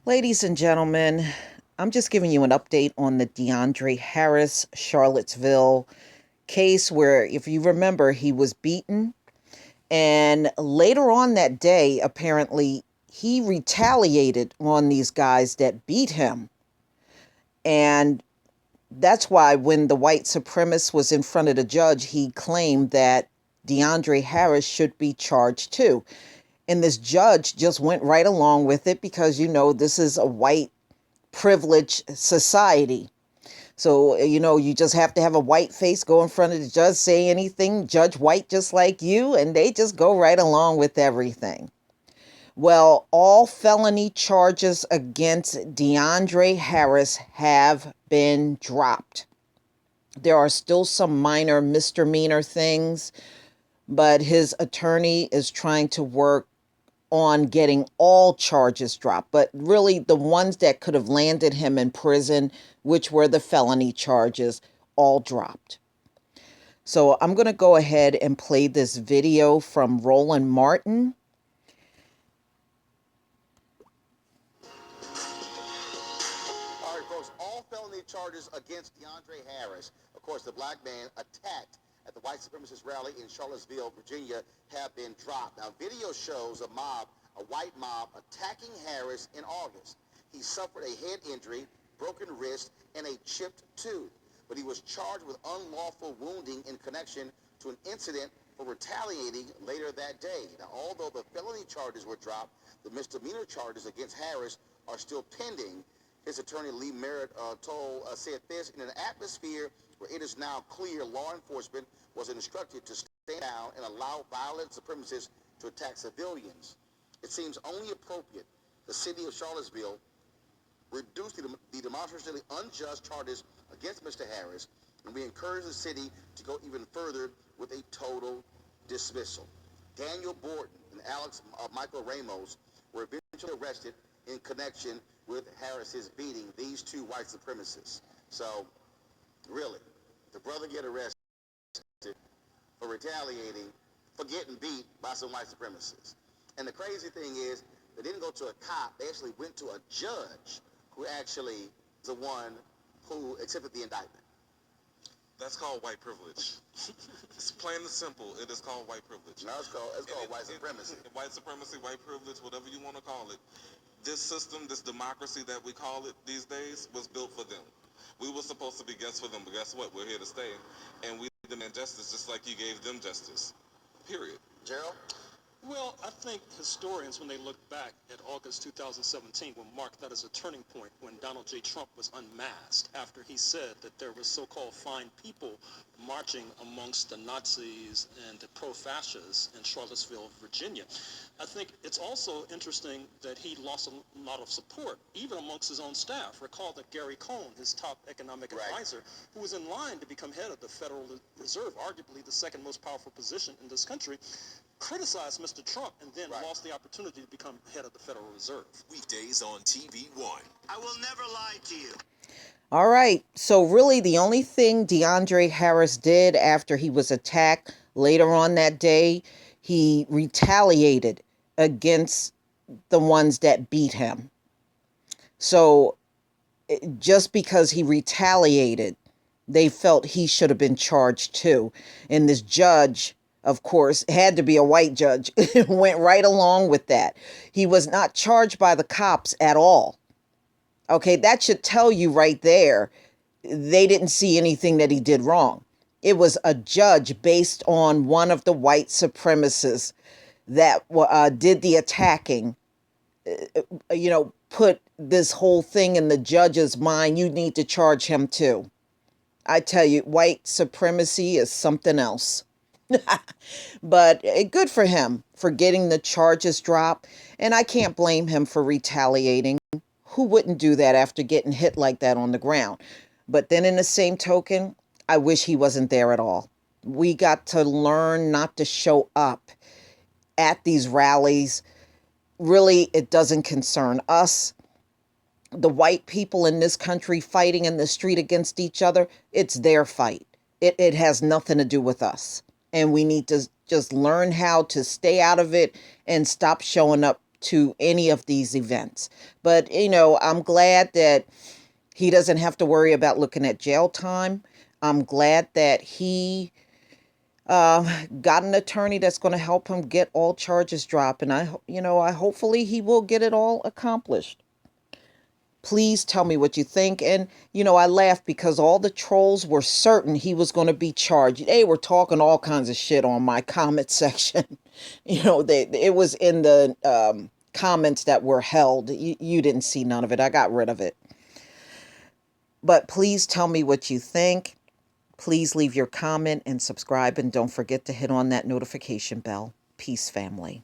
Ladies and gentlemen, I'm just giving you an update on the DeAndre Harris Charlottesville case where, if you remember, he was beaten. And later on that day, apparently, he retaliated on these guys that beat him. And that's why when the white supremacist was in front of the judge, he claimed that DeAndre Harris should be charged too. And this judge just went right along with it because, this is a white privileged society. So, you just have to have a white face, go in front of the judge, say anything, judge white just like you, and they just go right along with everything. Well, all felony charges against DeAndre Harris have been dropped. There are still some minor misdemeanor things, but his attorney is trying to work on getting all charges dropped, but really the ones that could have landed him in prison, which were the felony charges, all dropped. So I'm going to go ahead and play this video from Roland Martin. All right, folks, all felony charges against DeAndre Harris, of course, the black man attacked at the white supremacist rally in Charlottesville, Virginia, have been dropped. Now, video shows a white mob, attacking Harris in August. He suffered a head injury, broken wrist, and a chipped tooth, but he was charged with unlawful wounding in connection to an incident for retaliating later that day. Now, although the felony charges were dropped, the misdemeanor charges against Harris are still pending. His attorney, Lee Merritt, said this: in an atmosphere where it is now clear law enforcement was instructed to stand down and allow violent supremacists to attack civilians, it seems only appropriate the city of Charlottesville reduce the demonstrably unjust charges against Mr. Harris, and we encourage the city to go even further with a total dismissal. Daniel Borton and Michael Ramos were eventually arrested in connection with Harris's beating these two white supremacists. So, really, the brother get arrested for retaliating, for getting beat by some white supremacists. And the crazy thing is, they didn't go to a cop, they actually went to a judge who actually is the one who accepted the indictment. That's called white privilege. It's plain and simple. It is called white privilege. No, it's called white supremacy. White supremacy, white privilege, whatever you want to call it. This system, this democracy that we call it these days, was built for them. We were supposed to be guests for them, but guess what? We're here to stay, and we demand justice just like you gave them justice. Period. Gerald? Well, I think historians, when they look back at August 2017, will mark that as a turning point when Donald J. Trump was unmasked after he said that there were so-called fine people marching amongst the Nazis and the pro-fascists in Charlottesville, Virginia. I think it's also interesting that he lost a lot of support, even amongst his own staff. Recall that Gary Cohn, his top economic advisor, who was in line to become head of the Federal Reserve, arguably the second most powerful position in this country, criticized Mr. Trump and then lost the opportunity to become head of the Federal Reserve. Weekdays on TV1. I will never lie to you. All right. So really the only thing DeAndre Harris did after he was attacked later on that day, he retaliated against the ones that beat him. So just because he retaliated, they felt he should have been charged too. And this judge, of course, had to be a white judge, went right along with that. He was not charged by the cops at all. Okay, that should tell you right there, they didn't see anything that he did wrong. It was a judge based on one of the white supremacists that did the attacking, put this whole thing in the judge's mind. You need to charge him too. I tell you, white supremacy is something else. But good for him for getting the charges dropped. And I can't blame him for retaliating. Who wouldn't do that after getting hit like that on the ground? But then in the same token, I wish he wasn't there at all. We got to learn not to show up at these rallies. Really, it doesn't concern us. The white people in this country fighting in the street against each other, it's their fight. It has nothing to do with us. And we need to just learn how to stay out of it and stop showing up to any of these events. But, I'm glad that he doesn't have to worry about looking at jail time. I'm glad that he got an attorney that's going to help him get all charges dropped. And I hopefully he will get it all accomplished. Please tell me what you think. And, I laughed because all the trolls were certain he was going to be charged. They were talking all kinds of shit on my comment section. It was in the comments that were held. You didn't see none of it. I got rid of it. But please tell me what you think. Please leave your comment and subscribe. And don't forget to hit on that notification bell. Peace, family.